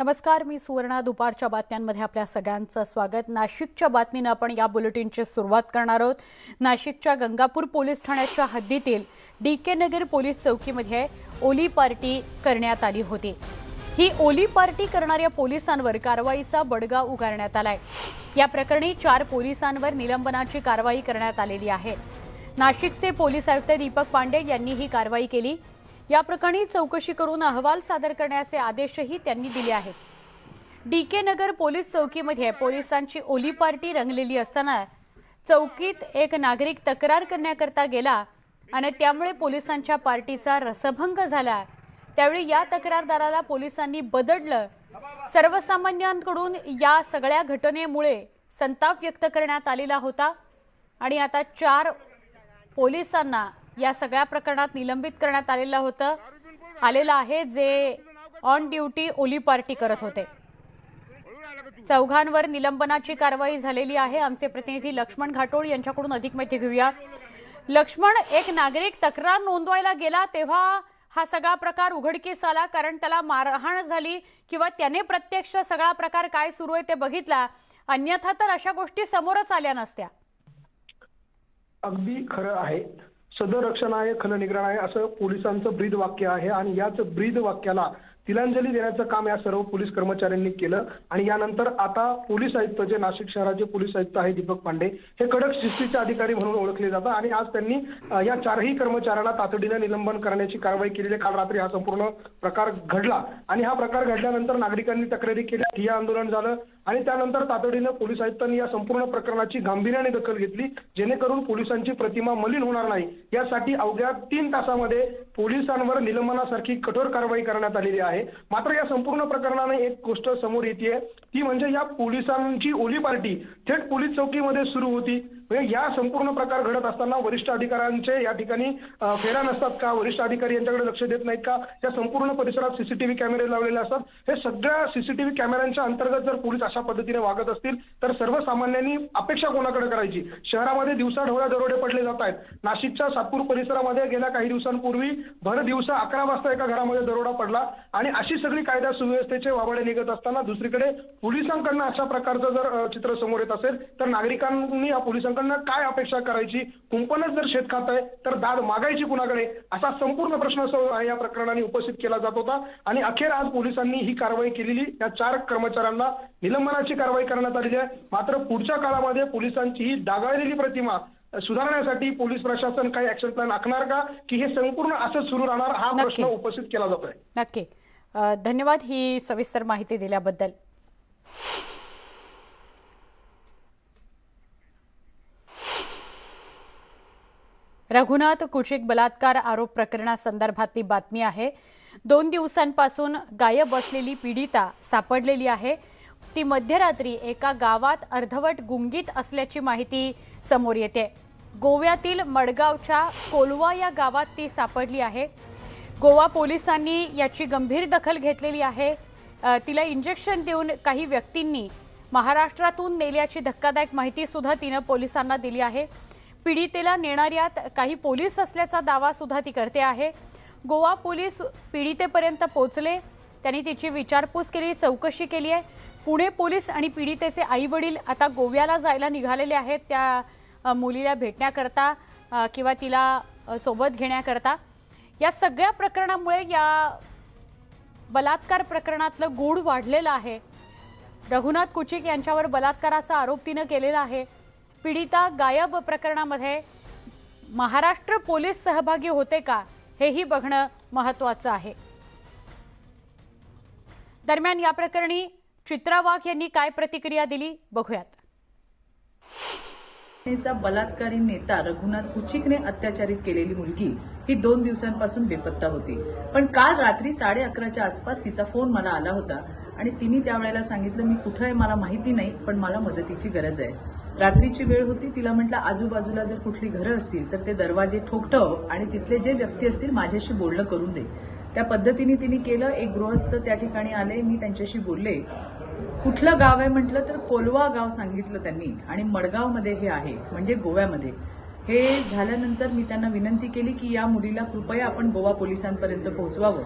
नमस्कार, मी सुवर्णा. दुपारच्या बातम्यांमध्ये आपल्या सगळ्यांचं स्वागत. नाशिकच्या बातमीने आपण या बुलेटिनची सुरुवात करणार आहोत. नाशिकच्या गंगापूर पोलीस ठाण्याच्या हद्दीतील DK नगर पोलीस चौकीमध्ये ओली पार्टी करण्यात आली होती. ही ओली पार्टी करणाऱ्या पोलिसांवर कारवाईचा बडगा उगारण्यात आलाय. या प्रकरणी 4 पोलिसांवर निलंबनाची कारवाई करण्यात आलेली आहे. नाशिकचे पोलीस आयुक्त दीपक पांडे यांनी ही कारवाई केली. या प्रकरणी चौकशी करून अहवाल सादर करण्याचे आदेशही त्यांनी दिले आहेत. DK नगर पोलीस चौकीमध्ये पोलिसांची ओली पार्टी रंगलेली असताना चौकीत एक नागरिक तक्रार करण्याकरता गेला आणि त्यामुळे पोलिसांच्या पार्टीचा रसभंग झाला. त्यावेळी या तक्रारदाराला पोलिसांनी बदडलं. सर्वसामान्यांकडून या सगळ्या घटनेमुळे संताप व्यक्त करण्यात आलेला होता आणि आता 4 पोलिसांना या सगळ्या प्रकरणात निलंबित करण्यात आलेला आहे, जे ऑन ड्युटी ओली पार्टी करत होते. चौघांवर निलंबनाची कारवाई झालेली आहे. आमचे प्रतिनिधी लक्ष्मण घाटोळ यांच्याकडून अधिक माहिती घेऊया. लक्ष्मण, एक नागरिक तक्रार नोंदवायला गेला तेव्हा हा सगळा प्रकार उघडकीस आला, कारण त्याला मारहाण झाली किंवा त्याने प्रत्यक्ष सगळा प्रकार काय सुरू आहे ते बघितला, अन्यथा तर अशा गोष्टी समोरच आल्या नसत्या. अगदी खरं आहे. सदर रक्षण आहे, खलनिग्रहण आहे, असं पोलिसांचं ब्रीद वाक्य आहे आणि याच ब्रीद वाक्याला तिलांजली देण्याचं काम या सर्व पोलीस कर्मचाऱ्यांनी केलं. आणि यानंतर आता पोलीस आयुक्त, जे नाशिक शहराचे पोलीस आयुक्त आहे दीपक पांडे, हे कडक शिस्तीचे अधिकारी म्हणून ओळखले जातात आणि आज त्यांनी या 4ही कर्मचाऱ्यांना तातडीने निलंबन करण्याची कारवाई केलेली आहे. काल रात्री हा संपूर्ण प्रकार घडला आणि हा प्रकार घडल्यानंतर नागरिकांनी तक्रारी केल्या, ठिय्या आंदोलन झालं आणि त्यानंतर तातडीने पोलीस आयुक्तांनी या संपूर्ण प्रकरणाची गांभीर्याने दखल घेतली, जेणेकरून पोलिसांची प्रतिमा मलिन होणार नाही यासाठी अवघ्या 3 तासामध्ये पोलिसांवर निलंबनासारखी कठोर कारवाई करण्यात आलेली आहे. मात्र या संपूर्ण प्रकरणाने एक गोष्ट समोर येते, ती म्हणजे या पोलिसांची ओली पार्टी थेट पोलीस चौकीमध्ये सुरू होती. म्हणजे या संपूर्ण प्रकार घडत असताना वरिष्ठ अधिकाऱ्यांचे या ठिकाणी फेऱ्या नसतात का? वरिष्ठ अधिकारी यांच्याकडे लक्ष देत नाहीत का? या संपूर्ण परिसरात CCTV कॅमेरे लावलेले असतात. हे सगळ्या CCTV कॅमेऱ्यांच्या अंतर्गत जर पोलीस अशा पद्धतीने वागत असतील तर सर्वसामान्यांनी अपेक्षा कोणाकडे करायची? शहरामध्ये दिवसाढवळ्या दरोडे पडले जात आहेत. नाशिकच्या सातपूर परिसरामध्ये गेल्या काही दिवसांपूर्वी भर दिवसा 11 वाजता एका घरामध्ये दरोडा पडला आणि अशी सगळी कायदा सुव्यवस्थेचे वावडे निघत असताना दुसरीकडे पोलिसांकडनं अशा प्रकारचं जर चित्र समोर येत असेल तर नागरिकांनी या पोलिसांकडनं काय अपेक्षा करायची? कुंपणच जर शेत खात आहे तर दाद मागायची कुणाकडे? असा संपूर्ण प्रश्न या प्रकरणाने उपस्थित केला जात होता आणि अखेर आज पोलिसांनी ही कारवाई केलेली. या 4 कर्मचाऱ्यांना निलंबनाची कारवाई करण्यात आलेली आहे. मात्र पुढच्या काळामध्ये पोलिसांची ही डागाळलेली प्रतिमा सुधारण्यासाठी पोलीस प्रशासन काही ऍक्शन प्लॅन आखणार का, की हे संपूर्ण असंच सुरू राहणार, हा प्रश्न उपस्थित केला जातोय. नक्की. धन्यवाद ही सविस्तर माहिती दिल्याबद्दल. रघुनाथ कुचिक बलात्कार आरोप प्रकरणासंदर्भातली बातमी आहे. 2 दिवसांपासून गायब असलेली पीडिता सापडलेली आहे. ती मध्यरात्री एका गावात अर्धवट गुंगीत असल्याची माहिती समोर येते. गोव्यातील मडगावच्या कोलवा या गावात ती सापडली आहे. गोवा पोलिसांनी याची गंभीर दखल घेतलेली आहे. तिला इंजेक्शन देऊन काही व्यक्तींनी महाराष्ट्रातून नेल्याची धक्कादायक माहिती सुद्धा तिनं पोलिसांना दिली आहे. पीडितेला नेणाऱ्यात काही पोलीस असल्याचा दावा सुद्धा ती करते आहे. गोवा पोलीस पीडितेपर्यंत पोहोचले, त्यांनी तिची विचारपूस केली, चौकशी केली आहे. पुणे पोलीस आणि पीडितेचे आई-वडील आता गोव्याला जायला निघालेले आहेत त्या मुलीला भेटण्याकरता किंवा तिला सोबत घेण्याकरता. या सगळ्या प्रकरणामुळे या बलात्कार प्रकरणातलं गूढ वाढलेलं आहे. रघुनाथ कुचिक यांच्यावर बलात्काराचा आरोप तिनं केलेला आहे. पीडिता गायब प्रकरणामध्ये महाराष्ट्र पोलीस सहभागी होते का, हेही बघणं महत्त्वाचं आहे. दरम्यान या प्रकरणी चित्रा वाघ यांनी काय प्रतिक्रिया दिली बघूयात. बलात्कारी नेता रघुनाथ कुचिकने अत्याचारित केलेली मुलगी ही 2 दिवसांपासून बेपत्ता होती. पण काल रात्री 11:30च्या आसपास तिचा फोन मला आला होता आणि तिने त्यावेळेला सांगितलं, मी कुठं आहे मला माहिती नाही, पण मला मदतीची गरज आहे. रात्रीची वेळ होती. तिला म्हटलं आजूबाजूला जर कुठली घरं असतील तर ते दरवाजे ठोकठव आणि तिथले जे व्यक्ती असतील माझ्याशी बोलणं करून दे. त्या पद्धतीने तिने केलं. एक गृहस्थ त्या ठिकाणी आले, मी त्यांच्याशी बोलले. कुठलं गाव आहे म्हटलं तर कोलवा गाव सांगितलं त्यांनी आणि मडगावमध्ये हे आहे, म्हणजे गोव्यामध्ये. हे झाल्यानंतर मी त्यांना विनंती केली की या मुलीला कृपया आपण गोवा पोलिसांपर्यंत पोहोचवावं.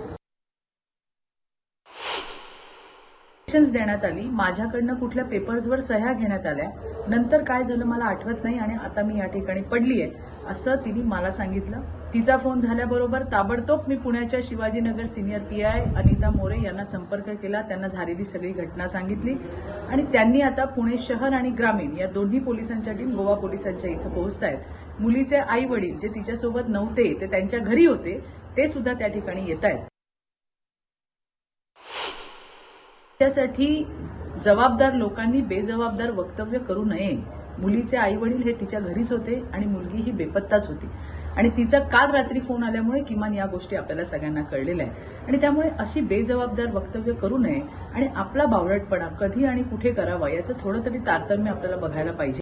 देण्यात आली, माझ्याकडनं कुठल्या पेपर्सवर सह्या घेण्यात आल्या, नंतर काय झालं मला आठवत नाही आणि आता मी या ठिकाणी पडलीय असं तिने मला सांगितलं. तिचा फोन झाल्याबरोबर ताबडतोब मी पुण्याच्या शिवाजीनगर सिनियर पीआय अनिता मोरे यांना संपर्क केला, त्यांना झालेली सगळी घटना सांगितली आणि त्यांनी आता पुणे शहर आणि ग्रामीण या दोन्ही पोलिसांच्या टीम गोवा पोलिसांच्या इथं पोहोचतायत. मुलीचे आई वडील जे तिच्यासोबत नव्हते ते त्यांच्या घरी होते, ते सुद्धा त्या ठिकाणी येत आहेत. त्यासाठी जबाबदार लोकांनी बेजबाबदार वक्तव्य करू नये. मुलीचे आई वडील हे तिच्या घरीच होते आणि मुलगी ही बेपत्ताच होती आणि तिचा काल रात्री फोन आल्यामुळे किमान या गोष्टी आपल्याला सगळ्यांना कळलेल्या आहेत आणि त्यामुळे अशी बेजबाबदार वक्तव्य करू नये आणि आपला बावळटपणा कधी आणि कुठे करावा याचं थोडं तरी तारतम्य आपल्याला बघायला पाहिजे.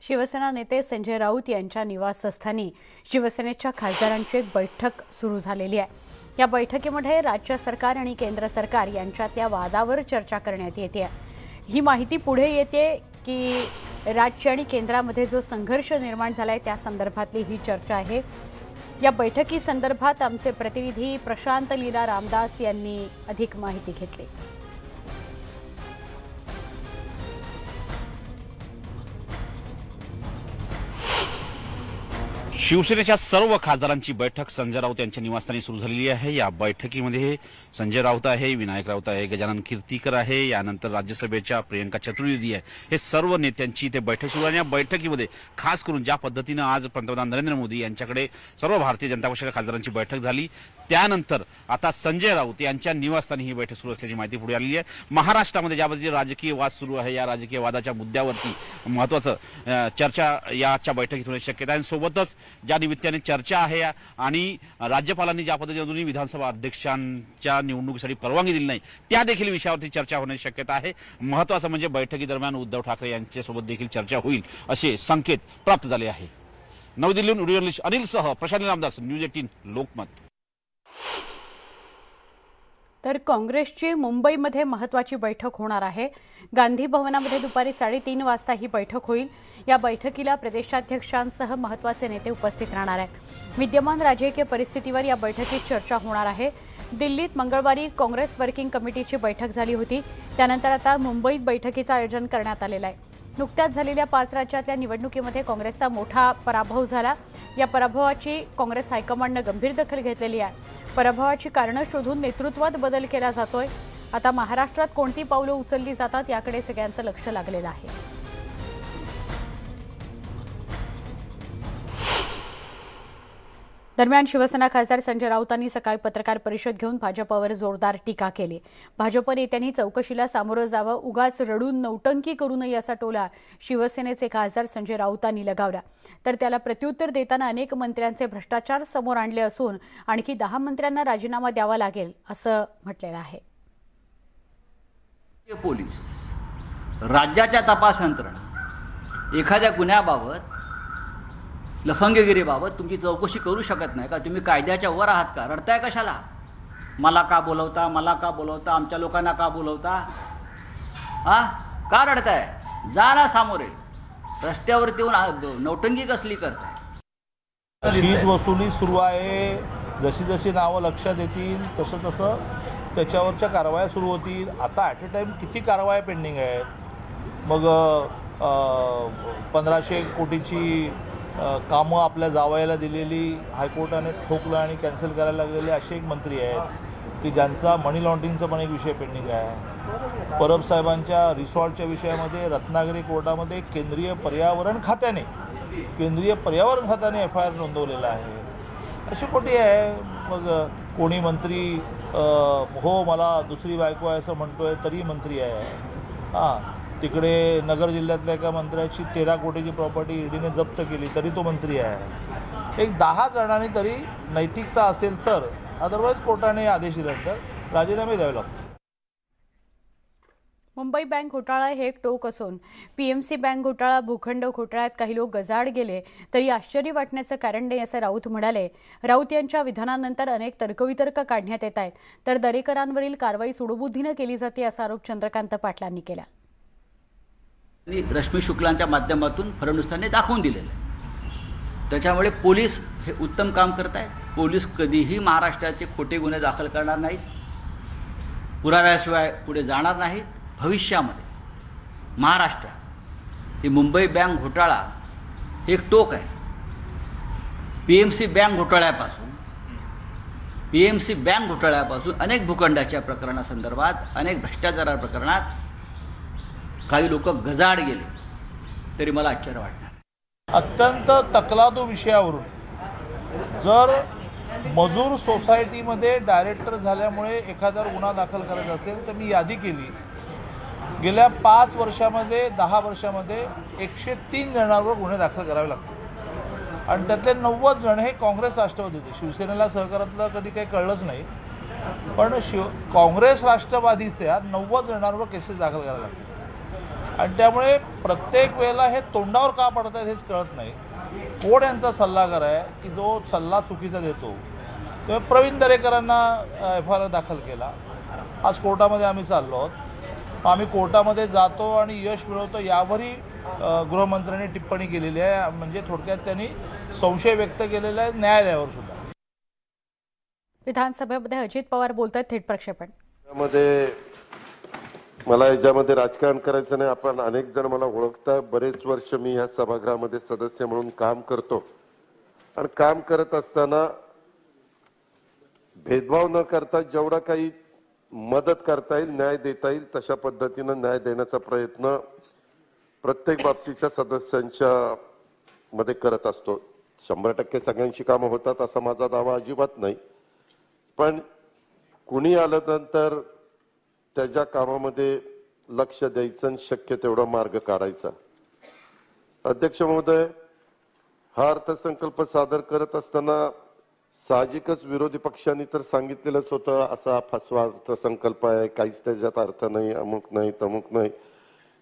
शिवसेना नेते संजय राऊत यांच्या निवासस्थानी शिवसेनेच्या खासदारांची एक बैठक सुरू झालेली आहे. या बैठकीमध्ये राज्य सरकार आणि केंद्र सरकार यांच्यातल्या वादावर चर्चा करण्यात येते. ही माहिती पुढे येते की राज्य आणि केंद्रामध्ये जो संघर्ष निर्माण झालाय त्या संदर्भातली ही चर्चा आहे. या बैठकीसंदर्भात आमचे प्रतिनिधी प्रशांत लीला रामदास यांनी अधिक माहिती घेतली. शिवसेनेच्या सर्व खासदारांची बैठक संजय राऊत यांच्या निवासस्थानी सुरू झालेली आहे. या बैठकीमध्ये संजय राऊत आहे, विनायक राऊत आहे, गजानन कीर्तीकर आहे, यानंतर राज्यसभेच्या प्रियंका चतुर्वेदी आहे. हे सर्व नेत्यांची इथे बैठक सुरू आहे. या बैठकीमध्ये खास करून ज्या पद्धतीनं आज पंतप्रधान नरेंद्र मोदी यांच्याकडे सर्व भारतीय जनता पक्षाच्या खासदारांची बैठक झाली, त्यानंतर आता संजय राऊत यांच्या निवासस्थानी ही बैठक सुरू असल्याची माहिती पुढे आलेली आहे. महाराष्ट्रामध्ये ज्या पद्धतीने राजकीय वाद सुरू आहे, या राजकीय वादाच्या मुद्द्यावरती महत्त्वाचं चर्चा याच्या बैठकीत होण्याची शक्यता आहे. सोबतच ज्या निमित्ताने चर्चा आहे आणि राज्यपालांनी ज्या पद्धतीने अजूनही विधानसभा अध्यक्षांच्या निवडणुकीसाठी परवानगी दिली नाही, त्या देखील विषयावरती चर्चा होण्याची शक्यता आहे. महत्त्वाचं म्हणजे बैठकीदरम्यान उद्धव ठाकरे यांच्यासोबत देखील चर्चा होईल असे संकेत प्राप्त झाले आहे. नवी दिल्लीहून व्हिडिओ जर्नलिस्ट अनिलसह प्रशांत रामदास, न्यूज 18 लोकमत. तर काँग्रेसची मुंबईमध्ये महत्त्वाची बैठक होणार आहे. गांधी भवनामध्ये दुपारी 3:30 वाजता ही बैठक होईल. या बैठकीला प्रदेशाध्यक्षांसह महत्त्वाचे नेते उपस्थित राहणार आहेत. विद्यमान राजकीय परिस्थितीवर या बैठकीत चर्चा होणार आहे. दिल्लीत मंगळवारी काँग्रेस वर्किंग कमिटीची बैठक झाली होती, त्यानंतर आता मुंबईत बैठकीचं आयोजन करण्यात आलेलं आहे. नुकत्याच झालेल्या 5 राज्यातल्या निवडणुकीमध्ये काँग्रेसचा मोठा पराभव झाला. या पराभवाची काँग्रेस हायकमांडनं गंभीर दखल घेतलेली आहे. पराभवाची कारणं शोधून नेतृत्वात बदल केला जातोय. आता महाराष्ट्रात कोणती पावलं उचलली जातात याकडे सगळ्यांचं लक्ष लागलेलं आहे. दरम्यान शिवसेना खासदार संजय राऊतांनी सकाळी पत्रकार परिषद घेऊन भाजपवर जोरदार टीका केली. भाजप नेत्यांनी चौकशीला सामोरं जावं, उगाच रडून नौटंकी करू नये असा टोला शिवसेनेचे खासदार संजय राऊतांनी लगावला. तर त्याला प्रत्युत्तर देताना अनेक मंत्र्यांचे भ्रष्टाचार समोर आणले असून आणखी 10 मंत्र्यांना राजीनामा द्यावा लागेल असं म्हटलेलं आहे. पोलीस राज्याच्या तपास यंत्रणा एखाद्या गुन्ह्याबाबत, लफंगगिरीबाबत तुमची चौकशी करू शकत नाही का? तुम्ही कायद्याच्या वर आहात का? रडताय कशाला? मला का बोलवता, मला का बोलवता, आमच्या लोकांना का बोलवता? का रडताय? जा ना सामोरे. रस्त्यावरती येऊन नौटंकी कसली करताय? शीज वसुली सुरू आहे. जशी जशी नावं लक्षात येतील तसं तसं त्याच्यावरच्या कारवाया सुरू होतील. आता ॲट अ टाईम किती कारवाया पेंडिंग आहेत? मग 1500 कोटीची कामं आपल्या जावयाला दिलेली हायकोर्टाने ठोकलं आणि कॅन्सल करायला लागलेले असे एक मंत्री आहेत की ज्यांचा मनी लॉन्ड्रिंगचा पण एक विषय पेंडिंग आहे. परब साहेबांच्या रिसॉर्टच्या विषयामध्ये रत्नागिरी कोर्टामध्ये केंद्रीय पर्यावरण खात्याने FIR नोंदवलेला आहे. अशी कोटी आहे. मग कोणी मंत्री हो मला दुसरी बायको आहे असं म्हणतोय तरी मंत्री आहे. तिकडे नगर जिल्ह्यातल्या एका मंत्र्याची 13 कोटीची प्रॉपर्टी ईडीने जप्त केली तरी तो मंत्री आहे. एक 10 जणांनी तरी नैतिकता असेल तर, अदरवाईज कोर्टाने आदेश दिल्यानंतर राजीनामे द्यावे लागतात. मुंबई बँक घोटाळा हे एक टोक असून PMC बँक घोटाळा, भूखंड घोटाळ्यात काही लोक गजाआड गेले तरी आश्चर्य वाटण्याचं कारण नाही असं राऊत म्हणाले. राऊत यांच्या विधानानंतर अनेक तर्कवितर्क काढण्यात येत आहेत, तर दरेकरांवरील कारवाई सुडबुद्धीनं केली जाते असा आरोप चंद्रकांत पाटलांनी केला. रश्मी शुक्लांच्या माध्यमातून फडणवीसांनी दाखवून दिलेलं आहे. त्याच्यामुळे पोलीस हे उत्तम काम करत आहेत. पोलीस कधीही महाराष्ट्राचे खोटे गुन्हे दाखल करणार नाहीत. पुराव्याशिवाय पुढे जाणार नाहीत. भविष्यामध्ये महाराष्ट्रात ही मुंबई बँक घोटाळा एक टोक आहे. PMC बँक घोटाळ्यापासून अनेक भूखंडाच्या प्रकरणासंदर्भात, अनेक भ्रष्टाचारा प्रकरणात काही लोक गजाआड गेले तरी मला आश्चर्य वाटणार. अत्यंत तकलादू विषयावरून जर मजूर सोसायटीमध्ये डायरेक्टर झाल्यामुळे एखाद्यावर गुन्हा दाखल करायचा असेल तर मी यादी केली. गेल्या 5 वर्षामध्ये 10 वर्षामध्ये 103 जणांवर गुन्हे दाखल करावे लागतात आणि त्यातले 90 जण हे काँग्रेस राष्ट्रवादीचे. शिवसेनेला सहकारातलं कधी काही कळलंच नाही, पण काँग्रेस राष्ट्रवादीच्या 90 जणांवर केसेस दाखल करायला लागतात आणि त्यामुळे प्रत्येक वेळेला हे तोंडावर का पडत आहेत हेच कळत नाही. कोण यांचा सल्लागार आहे की जो सल्ला चुकीचा देतो. तेव्हा प्रवीण दरेकरांना FIR दाखल केला. आज कोर्टामध्ये आम्ही चाललो आहोत. आम्ही कोर्टामध्ये जातो आणि यश मिळवतो यावरही गृहमंत्र्यांनी टिप्पणी केलेली आहे. म्हणजे थोडक्यात त्यांनी संशय व्यक्त केलेला आहे न्यायालयावर सुद्धा. विधानसभेमध्ये अजित पवार बोलतात, थेट प्रक्षेपण. मला याच्यामध्ये राजकारण करायचं नाही. आपण अनेक जण मला ओळखता. बरेच वर्ष मी ह्या सभागृहामध्ये सदस्य म्हणून काम करतो आणि काम करत असताना भेदभाव न करता जेवढा काही मदत करता येईल, न्याय देता येईल तशा पद्धतीनं न्याय देण्याचा प्रयत्न प्रत्येक बाबतीच्या सदस्यांच्या मध्ये करत असतो. 100% सगळ्यांची कामं होतात असा माझा दावा अजिबात नाही, पण कुणी आल्यानंतर त्याच्या कामामध्ये लक्ष द्यायचं आणि शक्य तेवढा मार्ग काढायचा. अध्यक्ष महोदय, हा अर्थसंकल्प सादर करत असताना साहजिकच विरोधी पक्षांनी तर सांगितलेलंच होतं असा फसवा अर्थसंकल्प आहे, काहीच त्याच्यात अर्थ नाही, अमुक नाही तमुक नाही,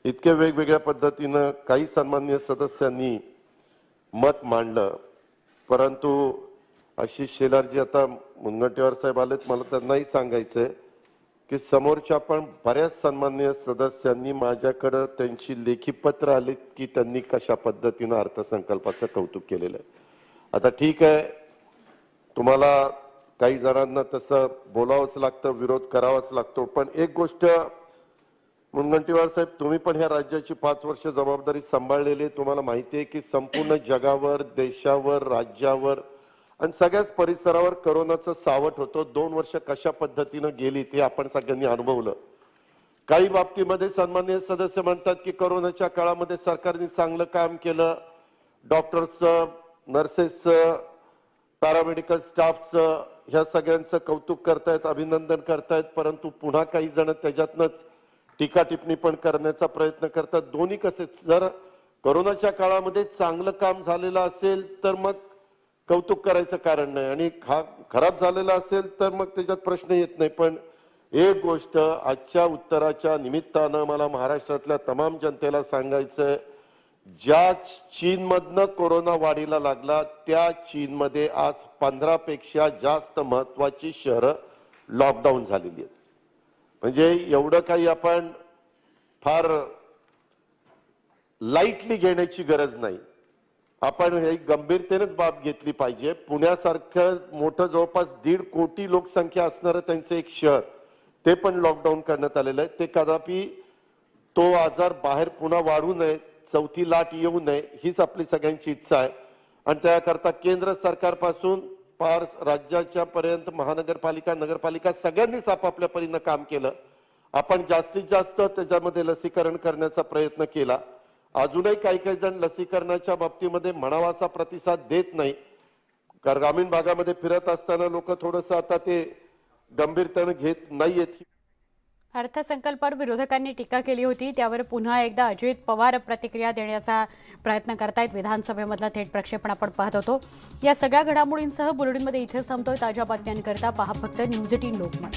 इतके वेगवेगळ्या पद्धतीनं काही सन्माननीय सदस्यांनी मत मांडलं. परंतु आशिष शेलारजी आता मुनगंटीवार साहेब आलेत, मला त्यांनाही सांगायचंय की समोरच्या पण बऱ्याच सन्माननीय सदस्यांनी माझ्याकडे त्यांची लेखी पत्र आलीत की त्यांनी कशा पद्धतीनं अर्थसंकल्पाचं कौतुक केलेलं आहे. आता ठीक आहे, तुम्हाला काही जणांना तसं बोलावंच लागतं, विरोध करावाच लागतो, पण एक गोष्ट मुनगंटीवार साहेब, तुम्ही पण ह्या राज्याची 5 वर्ष जबाबदारी सांभाळलेली आहे. तुम्हाला माहिती आहे की संपूर्ण जगावर, देशावर, राज्यावर आणि सगळ्याच परिसरावर कोरोनाचं सावट होतं. 2 वर्ष कशा पद्धतीनं गेली ते आपण सगळ्यांनी अनुभवलं. काही बाबतीमध्ये सन्माननीय सदस्य म्हणतात की कोरोनाच्या काळामध्ये सरकारने चांगलं काम केलं, डॉक्टर्सचं, नर्सेसचं, पॅरामेडिकल स्टाफचं, ह्या सगळ्यांचं कौतुक करतायत, अभिनंदन करतायत. परंतु पुन्हा काही जण त्याच्यातनंच टीका टिप्पणी पण करण्याचा प्रयत्न करतात. दोन्ही कसे, जर कोरोनाच्या काळामध्ये चांगलं काम झालेलं असेल तर मग कौतुक करायचं कारण नाही, आणि खराब झालेला असेल तर मग त्याच्यात प्रश्न येत नाही. पण एक गोष्ट आजच्या उत्तराच्या निमित्तानं मला महाराष्ट्रातल्या तमाम जनतेला सांगायचंय, ज्या चीनमधनं कोरोना वाढीला लागला त्या चीनमध्ये आज 15 पेक्षा जास्त महत्वाची शहरं लॉकडाऊन झालेली आहेत. म्हणजे एवढं काही आपण फार लाईटली घेण्याची गरज नाही. आपण हे गंभीरतेनेच बाब घेतली पाहिजे. पुण्यासारखं मोठं जवळपास 1.5 कोटी लोकसंख्या असणारं त्यांचं एक शहर, ते पण लॉकडाऊन करण्यात आलेलं आहे. ते कदापि तो आजार बाहेर पुन्हा वाढू नये, चौथी लाट येऊ नये, हीच आपली सगळ्यांची इच्छा आहे. आणि त्याकरता केंद्र सरकारपासून पार राज्याच्या पर्यंत महानगरपालिका, नगरपालिका सगळ्यांनीच आपापल्या परीनं काम केलं. आपण जास्तीत जास्त त्याच्यामध्ये लसीकरण करण्याचा प्रयत्न केला. अजूनही काही काही जण लसीकरणाच्या बाबतीमध्ये म्हणावासा प्रतिसाद देत नाही. ग्रामीण भागामध्ये फिरत असताना लोक थोडंसं आता ते गंभीरतेने घेत नाहीयेत. अर्थसंकल्पावर विरोधकांनी टीका केली होती, त्यावर पुन्हा एकदा अजित पवार प्रतिक्रिया देण्याचा प्रयत्न करतायत. विधानसभेमधलं थेट प्रक्षेपण आपण पाहत होतो. या सगळ्या घडामोडींसह बुलेटिनमध्ये इथेच थांबतोय. ताज्या बातम्यांकरता पहा फक्त न्यूज 18 लोकमत.